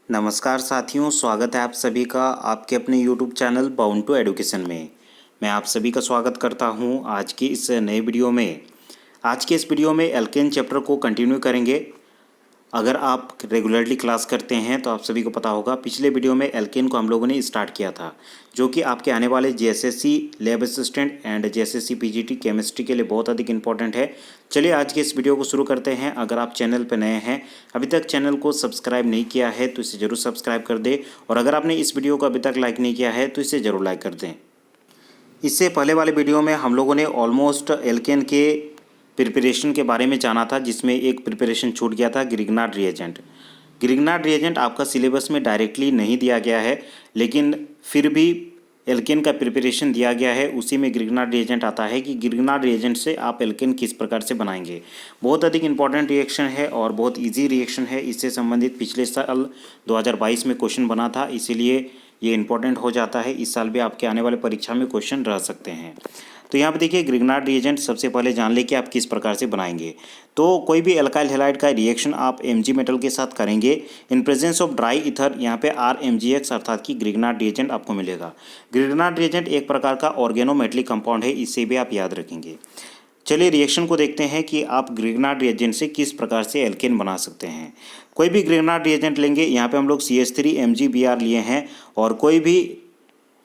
नमस्कार साथियों, स्वागत है आप सभी का आपके अपने YouTube channel bound to education में। मैं आप सभी का स्वागत करता हूं आज की इस नए वीडियो में। आज के इस वीडियो में एल्केन चैप्टर को कंटिन्यू करेंगे। अगर आप रेगुलरली क्लास करते हैं तो आप सभी को पता होगा, पिछले वीडियो में एल्केन को हम लोगों ने स्टार्ट किया था, जो कि आपके आने वाले JSSC lab assistant and JSSC PGT chemistry के लिए बहुत अधिक इंपॉर्टेंट है। चलिए आज के इस वीडियो को शुरू करते हैं। अगर आप चैनल पर नए हैं, अभी तक चैनल को सब्सक्राइब नहीं किया है तो इसे ज़रूर सब्सक्राइब कर दें, और अगर आपने इस वीडियो को अभी तक लाइक नहीं किया है तो इसे ज़रूर लाइक कर दें। इससे पहले वाले वीडियो में हम लोगों ने ऑलमोस्ट एल्केन के प्रिपरेशन के बारे में जाना था, जिसमें एक प्रिपरेशन छूट गया था, ग्रिग्नार्ड रिएजेंट। ग्रिग्नार्ड रिएजेंट आपका सिलेबस में डायरेक्टली नहीं दिया गया है, लेकिन फिर भी एल्केन का प्रिपरेशन दिया गया है। उसी में ग्रिग्नार्ड रिएजेंट आता है कि ग्रिग्नार्ड रिएजेंट से आप एल्केन किस प्रकार से बनाएंगे। बहुत अधिक इंपॉर्टेंट रिएक्शन है और बहुत इजी रिएक्शन है। इससे संबंधित पिछले साल 2022 में क्वेश्चन बना था, इसीलिए ये इंपॉर्टेंट हो जाता है। इस साल भी आपके आने वाले परीक्षा में क्वेश्चन रह सकते हैं। तो यहाँ पे देखिए, ग्रिग्नार्ड रिएजेंट सबसे पहले जान ले कि आप किस प्रकार से बनाएंगे। तो कोई भी एल्काइल हैलाइड का रिएक्शन आप Mg मेटल के साथ करेंगे in presence of dry ether, यहाँ पे RMgX अर्थात कि ग्रिग्नार्ड रिएजेंट आपको मिलेगा। ग्रिग्नार्ड रिएजेंट एक प्रकार का ऑर्गेनोमेटलिक कंपाउंड है, इसे भी आप याद रखेंगे। चलिए रिएक्शन को देखते हैं कि आप ग्रिग्नार्ड रिएजेंट से किस प्रकार से एल्केन बना सकते हैं। कोई भी ग्रिग्नार्ड रिएजेंट लेंगे, यहाँ पे हम लोग CH3 MgBr लिए हैं, और कोई भी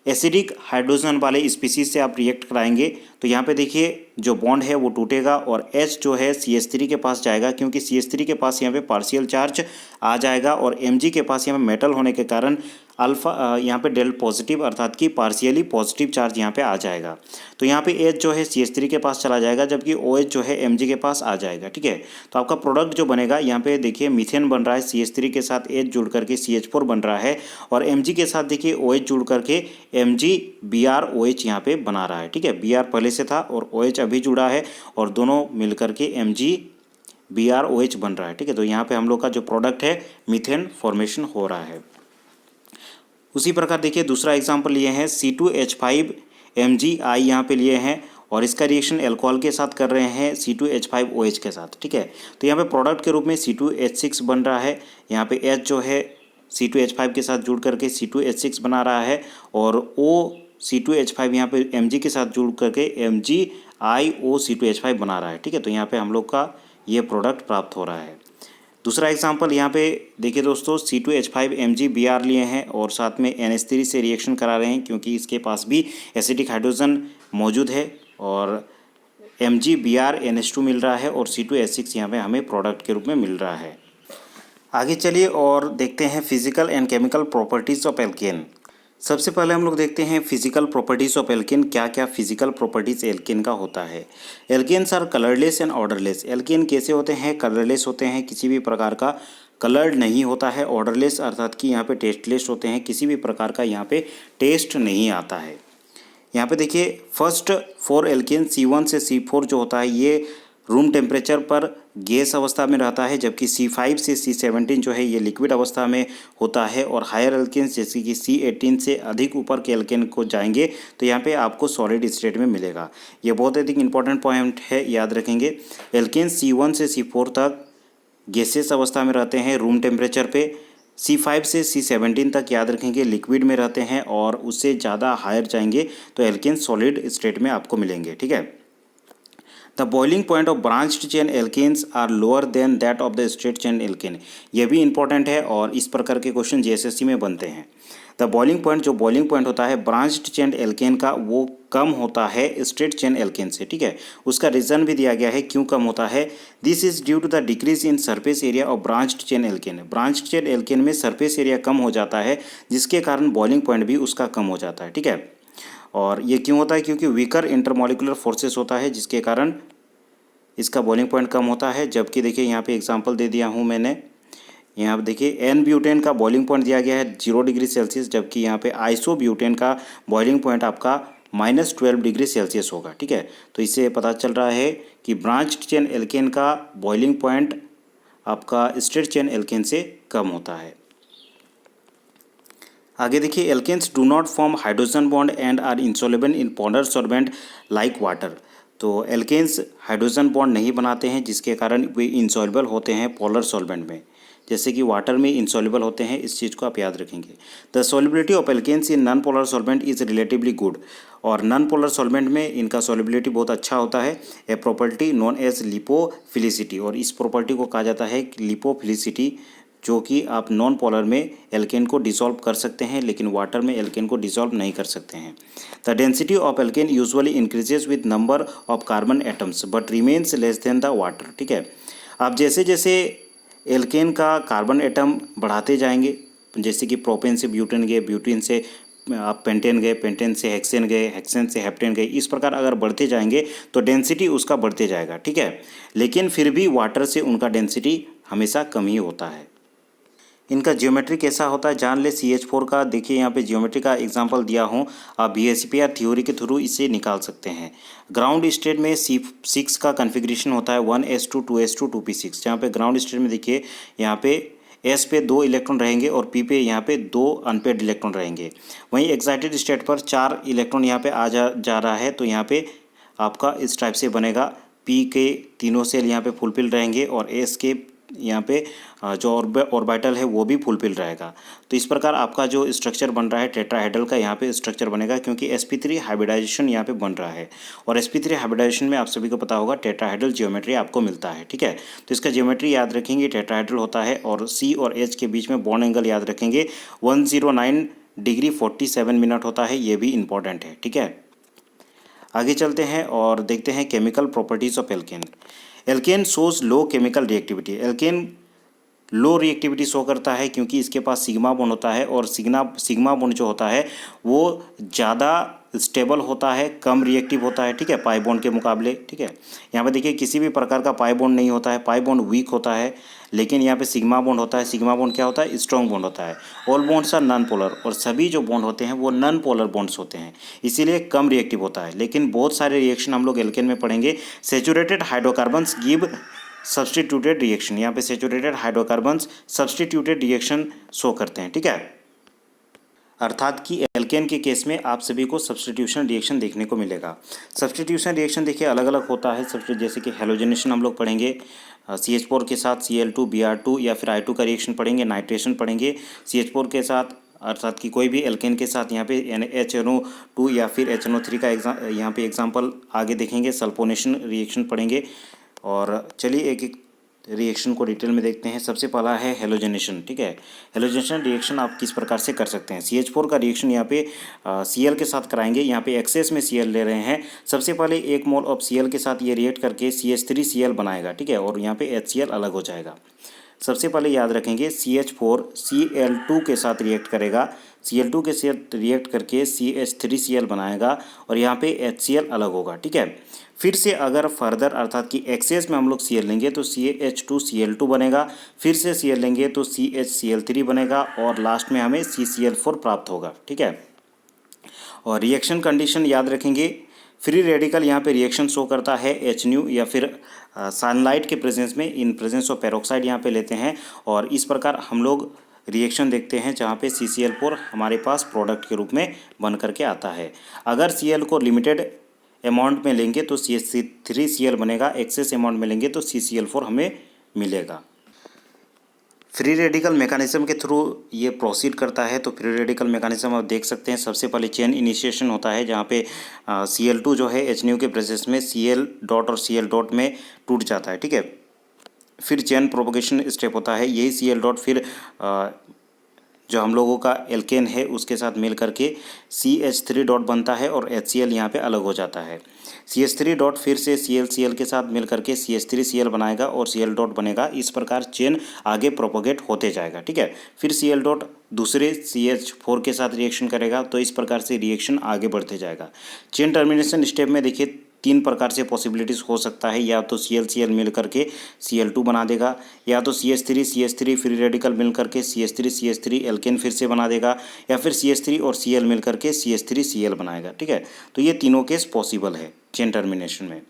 एसिडिक हाइड्रोजन वाले स्पीसीज से आप रिएक्ट कराएंगे तो यहाँ पे देखिए जो बॉन्ड है वो टूटेगा और H जो है CH3 के पास जाएगा, क्योंकि CH3 के पास यहाँ पे पार्शियल चार्ज आ जाएगा, और Mg के पास यहाँ पे मेटल होने के कारण अल्फा यहाँ पे डेल पॉजिटिव अर्थात कि पार्शियली पॉजिटिव चार्ज यहाँ पे आ जाएगा। तो यहाँ पे H जो है CH3 के पास चला जाएगा, जबकि OH जो है Mg के पास आ जाएगा। ठीक है, तो आपका प्रोडक्ट जो बनेगा, यहाँ पे देखिए मीथेन बन रहा है, CH3 के साथ H जुड़ करके CH4 बन रहा है, और Mg के साथ देखिए OH जुड़ करके MgBrOH यहाँ पे बना रहा है। ठीक है, Br पहले से था और OH अभी जुड़ा है, और दोनों मिलकर के MgBrOH बन रहा है। ठीक है, तो यहाँ पे हम लोग का जो प्रोडक्ट है मीथेन फॉर्मेशन हो रहा है। उसी प्रकार देखिए दूसरा एग्जाम्पल लिए हैं, C2H5MgI यहाँ पे लिए हैं, और इसका रिएक्शन एल्कोहल के साथ कर रहे हैं C2H5OH के साथ। ठीक है, तो यहाँ पे प्रोडक्ट के रूप में C2H6 बन रहा है। यहाँ पे H जो है C2H5 के साथ जुड़ करके C2H6 बना रहा है, और O C2H5 यहाँ पे Mg के साथ जुड़ करके MgIO_C2H5 बना रहा है। ठीक है, तो यहाँ पे हम लोग का ये प्रोडक्ट प्राप्त हो रहा है। दूसरा एग्जाम्पल यहाँ पे देखिए दोस्तों, C2H5MgBr लिए हैं और साथ में NH3 से रिएक्शन करा रहे हैं, क्योंकि इसके पास भी एसिडिक हाइड्रोजन मौजूद है, और MgBr NH2 मिल रहा है, और C2H6 यहाँ पे हमें प्रोडक्ट के रूप में मिल रहा है। आगे चलिए और देखते हैं physical and chemical properties of alkene. सबसे पहले हम लोग देखते हैं फिजिकल प्रॉपर्टीज़ ऑफ एल्केन। क्या क्या फिजिकल प्रॉपर्टीज़ एल्केन का होता है। Alkanes are colourless and odourless. Alkane कैसे होते हैं? कलरलेस होते हैं, किसी भी प्रकार का कलर्ड नहीं होता है। ऑर्डरलेस अर्थात कि यहाँ पे टेस्टलेस होते हैं, किसी भी प्रकार का यहाँ पे टेस्ट नहीं आता है। यहाँ पे देखिए फर्स्ट 4 एल्केन C1 से C4 जो होता है ये रूम टेम्परेचर पर गैस अवस्था में रहता है, जबकि C5 से C17 जो है ये लिक्विड अवस्था में होता है, और हायर एल्केन्स जैसे कि C18 से अधिक ऊपर के एल्केन को जाएंगे तो यहाँ पे आपको सॉलिड स्टेट में मिलेगा। ये बहुत अधिक इंपॉर्टेंट पॉइंट है, याद रखेंगे। एल्केन C1 से C4 तक गैसेस अवस्था में रहते हैं रूम टेम्परेचर पे। C5 से C17 तक याद रखेंगे लिक्विड में रहते हैं, और उससे ज़्यादा हायर जाएंगे तो एल्केन सॉलिड स्टेट में आपको मिलेंगे। ठीक है, the boiling point of branched chain alkanes are lower than that of the straight chain alkane. यह भी इंपॉर्टेंट है और इस प्रकार के क्वेश्चन JSSC में बनते हैं। द बॉइलिंग पॉइंट, जो बॉइलिंग पॉइंट होता है ब्रांच्ड चेन एल्केन का, वो कम होता है स्ट्रेट चेन एल्केन से। ठीक है, उसका रीज़न भी दिया गया है क्यों कम होता है। This is due to the decrease in surface area of branched chain alkane. Branched chain alkane में सरफेस एरिया कम हो जाता है, जिसके कारण बॉइलिंग पॉइंट भी उसका कम हो जाता है। ठीक है, और ये क्यों होता है? क्योंकि वीकर इंटरमॉलिकुलर फोर्सेस होता है, जिसके कारण इसका बॉइलिंग पॉइंट कम होता है। जबकि देखिए यहाँ पे एग्जांपल दे दिया हूँ मैंने, यहाँ पे देखिए एन ब्यूटेन का बॉइलिंग पॉइंट दिया गया है 0 डिग्री सेल्सियस, जबकि यहाँ पे आइसोब्यूटेन का बॉइलिंग पॉइंट आपका -12 डिग्री सेल्सियस होगा। ठीक है, तो इससे पता चल रहा है कि ब्रांच्ड चेन एल्केन का बॉइलिंग पॉइंट आपका स्ट्रेट चेन एल्केन से कम होता है। आगे देखिए, alkanes do not form hydrogen bond and are insoluble in polar solvent like water. तो एल्केन्स हाइड्रोजन बॉन्ड नहीं बनाते हैं, जिसके कारण वे इंसॉल्युबल होते हैं पोलर सॉल्वेंट में। जैसे कि वाटर में इनसॉल्युबल होते हैं, इस चीज़ को आप याद रखेंगे। The solubility of alkanes in non polar solvent is relatively good, और नॉन पोलर सॉल्वेंट में इनका सॉल्युबिलिटी बहुत अच्छा होता है। A property known as lipophilicity, और इस प्रॉपर्टी को कहा जाता है लिपोफिलिसिटी, जो कि आप नॉन पोलर में एल्केन को डिसॉल्व कर सकते हैं लेकिन वाटर में एल्केन को डिसॉल्व नहीं कर सकते हैं। The density of alkene usually increases with number of carbon atoms but remains less than the water. ठीक है, आप जैसे जैसे एल्केन का कार्बन एटम बढ़ाते जाएंगे, जैसे कि प्रोपेन से ब्यूटेन गए, ब्यूटेन से आप पेंटेन गए, पेंटेन से हेक्सेन गए, हेक्सेन से हेप्टेन गए, इस प्रकार अगर बढ़ते जाएंगे तो डेंसिटी उसका बढ़ते जाएगा। ठीक है, लेकिन फिर भी वाटर से उनका डेंसिटी हमेशा कम ही होता है। इनका ज्योमेट्री कैसा होता है जान ले CH4 का। देखिए यहाँ पे ज्योमेट्री का एग्जांपल दिया हूँ, आप BSEPR थ्योरी के थ्रू इसे निकाल सकते हैं। ग्राउंड स्टेट में C6 का कन्फिग्रेशन होता है 1s2 2s2 2p6। जहाँ पे ग्राउंड स्टेट में देखिए यहाँ पे S पे 2 इलेक्ट्रॉन रहेंगे और P पे यहाँ पे 2 अनपेड इलेक्ट्रॉन रहेंगे। वहीं एक्साइटेड स्टेट पर 4 इलेक्ट्रॉन यहाँ पे आ जा रहा है, तो यहाँ पे आपका इस टाइप से बनेगा। P के तीनों सेल यहाँ पे फुलफिल रहेंगे और S के यहाँ पे जो ऑर्बिटल है वो भी फुलफिल रहेगा। तो इस प्रकार आपका जो स्ट्रक्चर बन रहा है टेट्राहेड्रल का, यहाँ पे स्ट्रक्चर बनेगा क्योंकि sp3 हाइब्रिडाइजेशन यहाँ पे बन रहा है, और sp3 हाइब्रिडाइजेशन में आप सभी को पता होगा टेट्राहेड्रल ज्योमेट्री आपको मिलता है। ठीक है, तो इसका ज्योमेट्री याद रखेंगे, टेट्राहेड्रल होता है और C और H के बीच में बॉन्ड एंगल याद रखेंगे 109 डिग्री 47 मिनट होता है, ये भी इंपॉर्टेंट है। ठीक है, आगे चलते हैं और देखते हैं chemical properties of alkane. Alkane shows low chemical reactivity. Alkane low reactivity show करता है क्योंकि इसके पास सिग्मा बॉन्ड होता है, और सिग्मा बॉन्ड जो होता है वो ज़्यादा स्टेबल होता है, कम रिएक्टिव होता है। ठीक है, पाई बॉन्ड के मुकाबले। ठीक है, यहाँ पे देखिए किसी भी प्रकार का पाई बॉन्ड नहीं होता है, पाई बॉन्ड वीक होता है, लेकिन यहाँ पे सिग्मा बॉन्ड होता है। सिग्मा बॉन्ड क्या होता है? स्ट्रॉन्ग बॉन्ड होता है। All bonds are non polar, और सभी जो बॉन्ड होते हैं वो नॉन पोलर बॉन्ड्स होते हैं, इसीलिए कम रिएक्टिव होता है। लेकिन बहुत सारे रिएक्शन हम लोग एल्केन में पढ़ेंगे। Saturated hydrocarbons give substituted reaction, यहाँ पे saturated hydrocarbons substituted reaction show करते हैं। ठीक है, अर्थात कि एल्केन के केस में आप सभी को सब्सटीट्यूशन रिएक्शन देखने को मिलेगा। सब्सटीट्यूशन रिएक्शन देखिए अलग अलग होता है। जैसे कि हेलोजनेशन हम लोग पढ़ेंगे, CH4 के साथ Cl2 Br2 या फिर I2 का रिएक्शन पढ़ेंगे, नाइट्रेशन पढ़ेंगे CH4 के साथ, अर्थात कि कोई भी एल्केन के साथ यहाँ पे HNO2 या फिर HNO3 का यहाँ पे एग्जांपल आगे देखेंगे। सल्फोनेशन रिएक्शन पढ़ेंगे, और चलिए एक एक रिएक्शन को डिटेल में देखते हैं। सबसे पहला है हेलोजनेशन। ठीक है, हेलोजनेशन रिएक्शन आप किस प्रकार से कर सकते हैं। CH4 का रिएक्शन यहाँ पे Cl के साथ कराएंगे। यहाँ पे एक्सेस में Cl ले रहे हैं। सबसे पहले 1 मोल ऑफ Cl के साथ ये रिएक्ट करके CH3Cl बनाएगा। ठीक है, और यहाँ पे HCl अलग हो जाएगा। सबसे पहले याद रखेंगे CH4 Cl2 के साथ रिएक्ट करेगा, Cl2 के साथ रिएक्ट करके CH3Cl बनाएगा, और यहाँ पे HCl अलग होगा। ठीक है, फिर से अगर फर्दर अर्थात कि एक्सेस में हम लोग Cl लेंगे तो CH2Cl2 बनेगा, फिर से Cl लेंगे तो CHCl3 बनेगा, और लास्ट में हमें CCl4 प्राप्त होगा। ठीक है, और रिएक्शन कंडीशन याद रखेंगे। फ्री रेडिकल यहाँ पे रिएक्शन शो करता है HNu या फिर सनलाइट के प्रेजेंस में, इन प्रेजेंस ऑफ पेरोक्साइड यहाँ पे लेते हैं, और इस प्रकार हम लोग रिएक्शन देखते हैं जहाँ पे CCl4 हमारे पास प्रोडक्ट के रूप में बन करके आता है। अगर Cl को लिमिटेड अमाउंट में लेंगे तो CH3Cl बनेगा, एक्सेस अमाउंट में लेंगे तो CCl4 हमें मिलेगा। फ्री रेडिकल मैकेनिज्म के थ्रू ये प्रोसीड करता है। तो फ्री रेडिकल मैकेनिज्म आप देख सकते हैं। सबसे पहले चेन इनिशिएशन होता है जहाँ पे Cl2 जो है HNu के प्रेजेंस में Cl डॉट और Cl डॉट में टूट जाता है। ठीक है, फिर चेन प्रोपगेशन स्टेप होता है। यही Cl डॉट फिर जो हम लोगों का एल्केन है उसके साथ मिल करके CH3 डॉट बनता है, और HCl यहाँ पे अलग हो जाता है। CH3 डॉट फिर से ClCl के साथ मिल करके CH3Cl बनाएगा और Cl डॉट बनेगा। इस प्रकार चेन आगे प्रोपोगेट होते जाएगा। ठीक है, फिर Cl डॉट दूसरे CH4 के साथ रिएक्शन करेगा, तो इस प्रकार से रिएक्शन आगे बढ़ते जाएगा। चेन टर्मिनेशन स्टेप में देखिए 3 प्रकार से पॉसिबिलिटीज़ हो सकता है। या तो ClCl मिल करके Cl2 बना देगा, या तो CH3 फ्री रेडिकल मिल करके CH3 एल्केन फिर से बना देगा, या फिर CH3 और Cl मिल करके CH3Cl बनाएगा। ठीक है, तो ये तीनों केस पॉसिबल है चेन टर्मिनेशन में।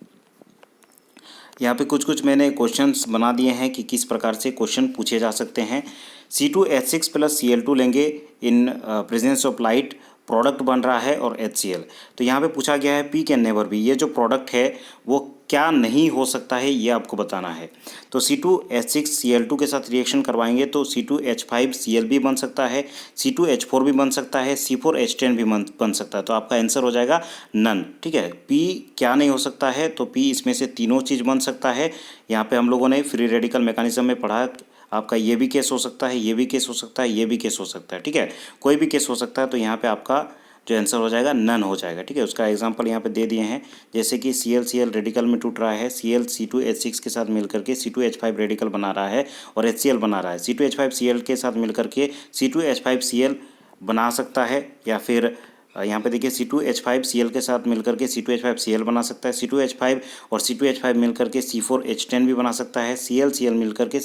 यहाँ पे कुछ मैंने क्वेश्चंस बना दिए हैं कि किस प्रकार से क्वेश्चन पूछे जा सकते हैं। C2H6 प्लस Cl2 लेंगे, in presence of light product बन रहा है और HCl। तो यहाँ पे पूछा गया है P कैन नेवर बी, ये जो प्रोडक्ट है वो क्या नहीं हो सकता है ये आपको बताना है। तो C2H6Cl2 के साथ रिएक्शन करवाएंगे तो C2H5Cl भी बन सकता है, C2H4 भी बन सकता है, C4H10 भी बन सकता है। तो आपका आंसर हो जाएगा नन। ठीक है, P क्या नहीं हो सकता है, तो P इसमें से तीनों चीज़ बन सकता है। यहाँ पे हम लोगों ने फ्री रेडिकल मैकेनिज्म में पढ़ा, आपका ये भी केस हो सकता है, ये भी केस हो सकता है, ये भी केस हो सकता है। ठीक है, कोई भी केस हो सकता है, तो यहाँ पे आपका जो आंसर हो जाएगा नन हो जाएगा। ठीक है, उसका एग्जांपल यहाँ पे दे दिए हैं, जैसे कि ClCl रेडिकल में टूट रहा है, Cl C2H6 के साथ मिलकर के C2H5 रेडिकल बना रहा है और HCl बना रहा है। C2H5Cl के साथ मिलकर के C2H5Cl बना सकता है, या फिर यहाँ पे देखिए C2H5Cl के साथ मिलकर के C2H5Cl बना सकता है, C2H5 और C2H5 मिलकर के C4H10 भी बना सकता है, ClCl मिलकर के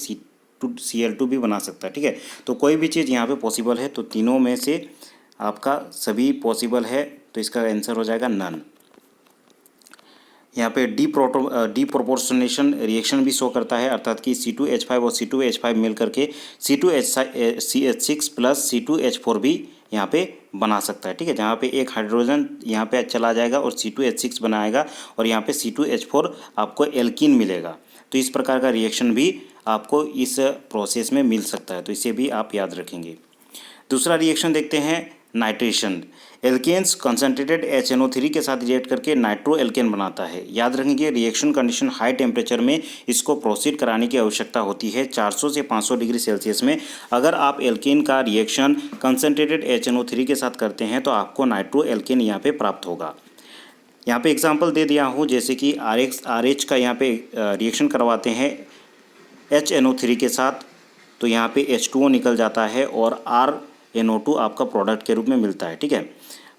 Cl2 भी बना सकता है। ठीक है, तो कोई भी चीज़ यहाँ पे पॉसिबल है, तो तीनों में से आपका सभी पॉसिबल है, तो इसका आंसर हो जाएगा नन। यहाँ पे डी प्रोपोर्शनेशन रिएक्शन भी शो करता है, अर्थात कि C2H5 और C2H5 मिल करके C2H6 प्लस C2H4 भी यहाँ पे बना सकता है। ठीक है, जहाँ पे एक हाइड्रोजन यहाँ पे चला जाएगा और C2H6 बनाएगा और यहाँ पे C2H4 आपको एल्कीन मिलेगा। तो इस प्रकार का रिएक्शन भी आपको इस प्रोसेस में मिल सकता है, तो इसे भी आप याद रखेंगे। दूसरा रिएक्शन देखते हैं, नाइट्रेशन। एल्केन्स कंसनट्रेटेड HNO3 के साथ रिएक्ट करके नाइट्रो एल्केन बनाता है। याद रखेंगे, रिएक्शन कंडीशन हाई टेम्परेचर में इसको प्रोसीड कराने की आवश्यकता होती है 400 से 500 डिग्री सेल्सियस में। अगर आप एल्केन का रिएक्शन कंसनट्रेटेड HNO3 के साथ करते हैं तो आपको नाइट्रो एल्केन यहाँ पे प्राप्त होगा। यहाँ पे एग्जाम्पल दे दिया हूँ, जैसे कि RH का यहाँ पे रिएक्शन करवाते हैं HNO3 के साथ, तो यहाँ पे H2O निकल जाता है और RNO2 आपका प्रोडक्ट के रूप में मिलता है। ठीक है,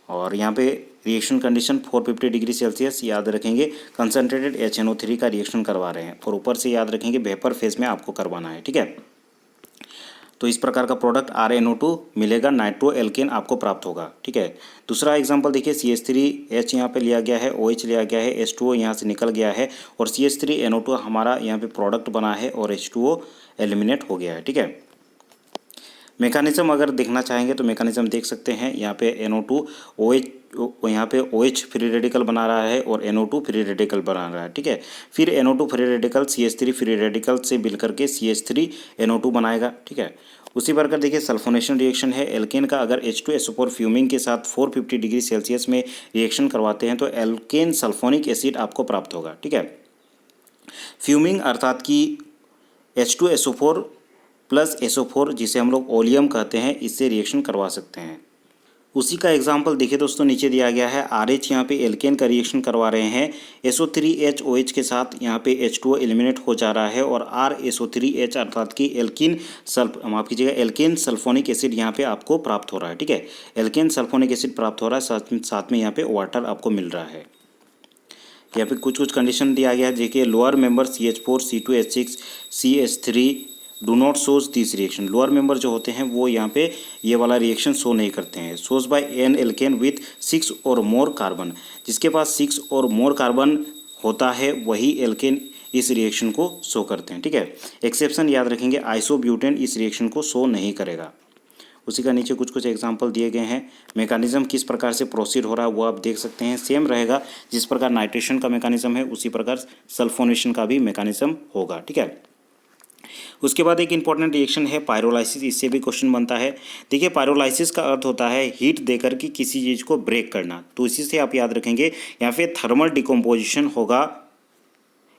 और यहाँ पे रिएक्शन कंडीशन 450 डिग्री सेल्सियस याद रखेंगे, कंसनट्रेटेड HNO3 का रिएक्शन करवा रहे हैं, और ऊपर से याद रखेंगे वेपर फेज में आपको करवाना है। ठीक है, तो इस प्रकार का प्रोडक्ट RNO2 मिलेगा, नाइट्रो एल्केन आपको प्राप्त होगा। ठीक है, दूसरा एग्जांपल देखिए, CH3H यहाँ पे लिया गया है, OH लिया गया है, H2O यहाँ से निकल गया है और CH3NO2 हमारा यहाँ पे प्रोडक्ट बना है और H2O एलिमिनेट हो गया है। ठीक है, मैकेनिज्म अगर देखना चाहेंगे तो मैकेनिज्म देख सकते हैं, यहाँ पे NO2 OH, यहाँ पे OH फ्री रेडिकल बना रहा है और NO2 फ्री रेडिकल बना रहा है। ठीक है, फिर NO2 free radical CH3 free radical से मिल करके CH3NO2 बनाएगा। ठीक है, उसी प्रकार देखिए सल्फोनेशन रिएक्शन है, एल्केन का अगर H2SO4 फ्यूमिंग के साथ 450 डिग्री सेल्सियस में रिएक्शन करवाते हैं तो एल्केन सल्फोनिक एसिड आपको प्राप्त होगा। ठीक है, फ्यूमिंग अर्थात कि H2SO4 प्लस SO4 जिसे हम लोग ओलियम कहते हैं, इससे रिएक्शन करवा सकते हैं। उसी का एग्जाम्पल देखिए दोस्तों, नीचे दिया गया है, RH यहाँ पे एल्केन का रिएक्शन करवा रहे हैं, SO3HOH के साथ यहाँ पे H2O एलिमिनेट हो जा रहा है और RSO3H अर्थात कि एल्किन माफ कीजिएगा एल्केन सल्फोनिक एसिड यहाँ पे आपको प्राप्त हो रहा है। ठीक है, एल्केन सल्फोनिक एसिड प्राप्त हो रहा है, साथ में यहाँ पे वाटर आपको मिल रहा है। यहाँ पे कुछ कंडीशन दिया गया है, देखिए lower member CH4 C2H6 CH3 do not shows this reaction. Lower member जो होते हैं वो यहाँ पे ये वाला रिएक्शन शो नहीं करते हैं। सोज बाय एन एल्केन विथ 6 और मोर कार्बन, जिसके पास 6 और मोर कार्बन होता है वही एल्केन इस रिएक्शन को शो करते हैं। ठीक है, एक्सेप्शन याद रखेंगे, आइसोब्यूटेन इस रिएक्शन को शो नहीं करेगा। उसी का नीचे कुछ एग्जाम्पल दिए गए हैं, मैकेनिज्म किस प्रकार से प्रोसीड हो रहा है वो आप देख सकते हैं, सेम रहेगा जिस प्रकार नाइट्रेशन का मैकेनिज्म है उसी प्रकार सल्फोनेशन का भी मैकेनिज्म होगा। ठीक है, उसके बाद एक इंपॉर्टेंट रिएक्शन है पायरोलाइसिस, इससे भी क्वेश्चन बनता है। देखिए पायरोलाइसिस का अर्थ होता है हीट देकर के किसी चीज़ को ब्रेक करना, तो इसी से आप याद रखेंगे यहाँ पे थर्मल डिकम्पोजिशन होगा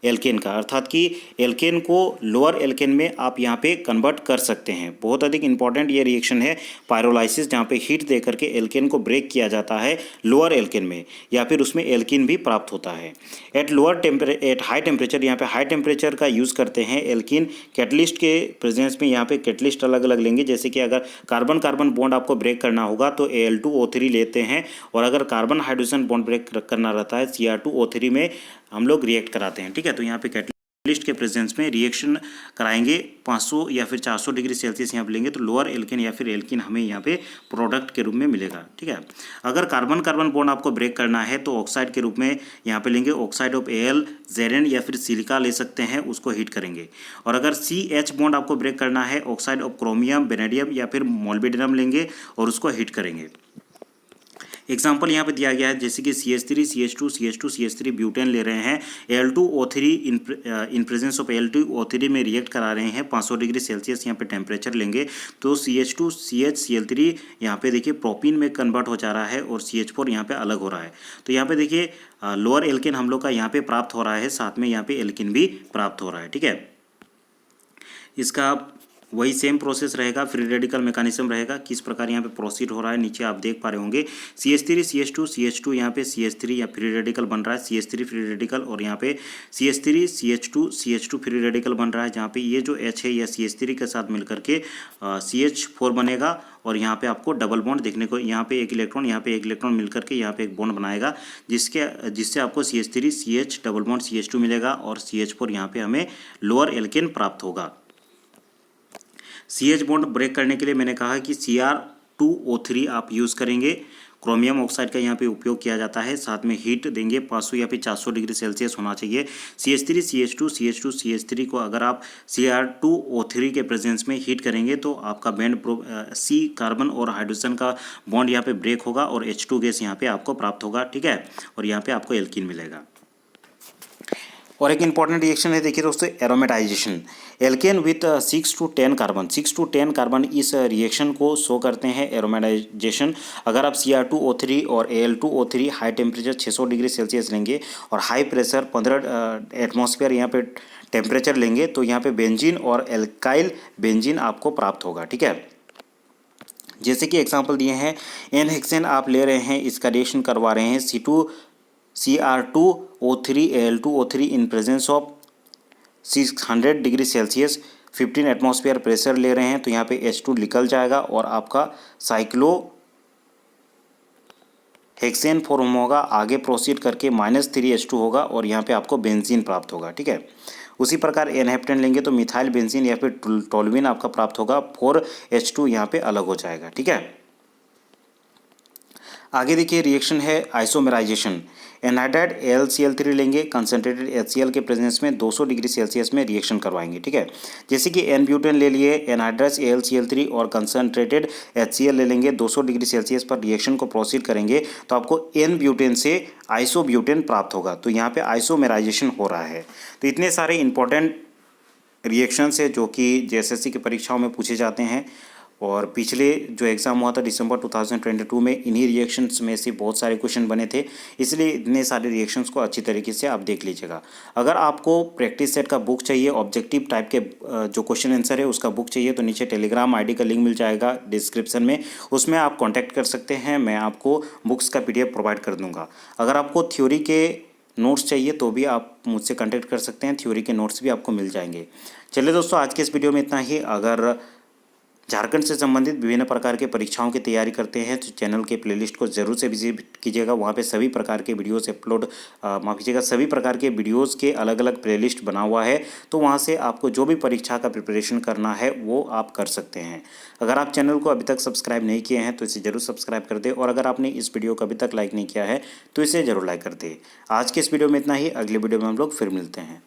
एल्केन का, अर्थात कि एल्केन को लोअर एल्केन में आप यहाँ पे कन्वर्ट कर सकते हैं। बहुत अधिक इंपॉर्टेंट ये रिएक्शन है पायरोलाइसिस, जहाँ पे हीट दे करके एल्केन को ब्रेक किया जाता है लोअर एल्केन में, या फिर उसमें एल्कीन भी प्राप्त होता है। एट हाई टेम्परेचर, यहाँ पे हाई टेम्परेचर का यूज़ करते हैं एल्कीन कैटलिस्ट के प्रेजेंस में। यहाँ पे कैटलिस्ट अलग अलग लेंगे, जैसे कि अगर कार्बन कार्बन बॉन्ड आपको ब्रेक करना होगा तो Al2O3 लेते हैं, और अगर कार्बन हाइड्रोजन बॉन्ड ब्रेक करना रहता है Cr2O3 में हम लोग रिएक्ट कराते हैं। ठीक है, तो यहाँ पे कैटलिस्ट के प्रेजेंस में रिएक्शन कराएंगे 500 या फिर 400 डिग्री सेल्सियस यहाँ पे लेंगे तो लोअर एल्केन या फिर एल्कीन हमें यहाँ पे प्रोडक्ट के रूप में मिलेगा। ठीक है, अगर कार्बन कार्बन बॉन्ड आपको ब्रेक करना है तो ऑक्साइड के रूप में यहाँ पे लेंगे, ऑक्साइड ऑफ Al, जेरेन या फिर सिलिका ले सकते हैं, उसको हीट करेंगे। और अगर CH बॉन्ड आपको ब्रेक करना है, ऑक्साइड ऑफ क्रोमियम, वेनेडियम या फिर मोल्बिडेनम लेंगे और उसको हीट करेंगे। एग्जाम्पल यहाँ पे दिया गया है, जैसे कि CH3 CH2 CH2 CH3 butane ले रहे हैं, Al2O3 in presence of Al2O3 में रिएक्ट करा रहे हैं, 500 डिग्री सेल्सियस यहाँ पे टेम्परेचर लेंगे तो CH2 CH यहाँ पे देखिए प्रोपीन में कन्वर्ट हो जा रहा है और CH4 यहाँ पे अलग हो रहा है। तो यहाँ पे देखिए लोअर एल्केन हम लोग का यहाँ पे प्राप्त हो रहा है, साथ में यहाँ पे एल्किन भी प्राप्त हो रहा है। ठीक है, इसका वही सेम प्रोसेस रहेगा, फ्री रेडिकल मैकेनिज्म रहेगा, किस प्रकार यहाँ पे प्रोसीड हो रहा है नीचे आप देख पा रहे होंगे। CH3 CH2 यहाँ पे CH3 या फ्री रेडिकल बन रहा है, CH3 फ्री रेडिकल, और यहाँ पे CH3 CH2 फ्री रेडिकल बन रहा है, जहाँ पे ये जो H है या CH3 के साथ मिलकर के CH4 बनेगा और यहाँ पे आपको डबल बॉन्ड देखने को, यहाँ पे एक इलेक्ट्रॉन मिलकर के यहाँ पे एक बॉन्ड बनाएगा, जिससे आपको CH3 CH double bond CH2 मिलेगा और CH4 यहाँ पे हमें लोअर एल्केन प्राप्त होगा। CH बॉन्ड ब्रेक करने के लिए मैंने कहा कि Cr2O3 आप यूज़ करेंगे, क्रोमियम ऑक्साइड का यहाँ पे उपयोग किया जाता है, साथ में हीट देंगे 500 या फिर 400 डिग्री सेल्सियस होना चाहिए। CH3 CH2 CH3 को अगर आप Cr2O3 के प्रेजेंस में हीट करेंगे तो आपका बैंड C कार्बन और हाइड्रोजन का बॉन्ड यहाँ पे ब्रेक होगा और H2 गैस यहाँ पे आपको प्राप्त होगा। ठीक है, और यहाँ पे आपको एल्कीन मिलेगा। और एक इंपॉर्टेंट रिएक्शन है, देखिए दोस्तों, aromatization. Alkane with 6 to 10 carbon, 6 to 10 carbon इस रिएक्शन को शो करते हैं एरोमेटाइजेशन। अगर आप Cr2O3 और Al2O3 high temperature 600 degree Celsius लेंगे और हाई प्रेशर 15 एटमॉस्फेयर यहाँ पे टेम्परेचर लेंगे तो यहाँ पे बेंजीन और एल्काइल बेंजीन आपको प्राप्त होगा। ठीक है, जैसे कि एग्जाम्पल दिए हैं, एन हेक्सेन आप ले रहे हैं, इसका रिएक्शन करवा रहे हैं Cr2O3 Al2O3 in presence of 600 degree Celsius 15 atmosphere pressure ले रहे हैं तो यहाँ पे H2 निकल जाएगा और आपका साइक्लो हेक्सेन फॉर्म होगा, आगे प्रोसीड करके -3H2 होगा और यहाँ पे आपको बेंजीन प्राप्त होगा। ठीक है, उसी प्रकार एनहेप्टेन लेंगे तो मिथाइल बेंजीन या फिर टोल्यूइन आपका प्राप्त होगा, 4H2 यहाँ पे अलग हो जाएगा। ठीक है, आगे देखिए रिएक्शन है आइसोमेराइजेशन। एनहाइड्राइड AlCl3 लेंगे, कंसनट्रेटेड HCl के प्रेजेंस में 200 डिग्री सेल्सियस में रिएक्शन करवाएंगे। ठीक है, जैसे कि एन ब्यूटेन ले लिए, एनहाइड्राइड AlCl3 और कंसनट्रेटेड HCl ले लेंगे, 200 डिग्री सेल्सियस पर रिएक्शन को प्रोसीड करेंगे तो आपको एन ब्यूटेन से आइसोब्यूटेन प्राप्त होगा। तो यहाँ पे आइसोमेराइजेशन हो रहा है। तो इतने सारे इंपॉर्टेंट रिएक्शंस है जो कि JSSC की परीक्षाओं में पूछे जाते हैं और पिछले जो एग्ज़ाम हुआ था दिसंबर 2022 में इन्हीं रिएक्शंस में से बहुत सारे क्वेश्चन बने थे, इसलिए इतने सारे रिएक्शंस को अच्छी तरीके से आप देख लीजिएगा। अगर आपको प्रैक्टिस सेट का बुक चाहिए, ऑब्जेक्टिव टाइप के जो क्वेश्चन आंसर है उसका बुक चाहिए तो नीचे टेलीग्राम ID का लिंक मिल जाएगा डिस्क्रिप्शन में, उसमें आप कॉन्टैक्ट कर सकते हैं, मैं आपको बुक्स का PDF प्रोवाइड कर दूँगा। अगर आपको थ्योरी के नोट्स चाहिए तो भी आप मुझसे कॉन्टैक्ट कर सकते हैं, थ्योरी के नोट्स भी आपको मिल जाएंगे। चलिए दोस्तों, आज के इस वीडियो में इतना ही। अगर झारखंड से संबंधित विभिन्न प्रकार के परीक्षाओं की तैयारी करते हैं तो चैनल के प्लेलिस्ट को ज़रूर से विजिट कीजिएगा, वहाँ पे सभी प्रकार के वीडियोस माफ़ कीजिएगा, सभी प्रकार के वीडियोस के अलग अलग प्लेलिस्ट बना हुआ है, तो वहाँ से आपको जो भी परीक्षा का प्रिपरेशन करना है वो आप कर सकते हैं। अगर आप चैनल को अभी तक सब्सक्राइब नहीं किए हैं तो इसे ज़रूर सब्सक्राइब कर दें और अगर आपने इस वीडियो को अभी तक लाइक नहीं किया है तो इसे ज़रूर लाइक कर दें। आज के इस वीडियो में इतना ही, अगले वीडियो में हम लोग फिर मिलते हैं।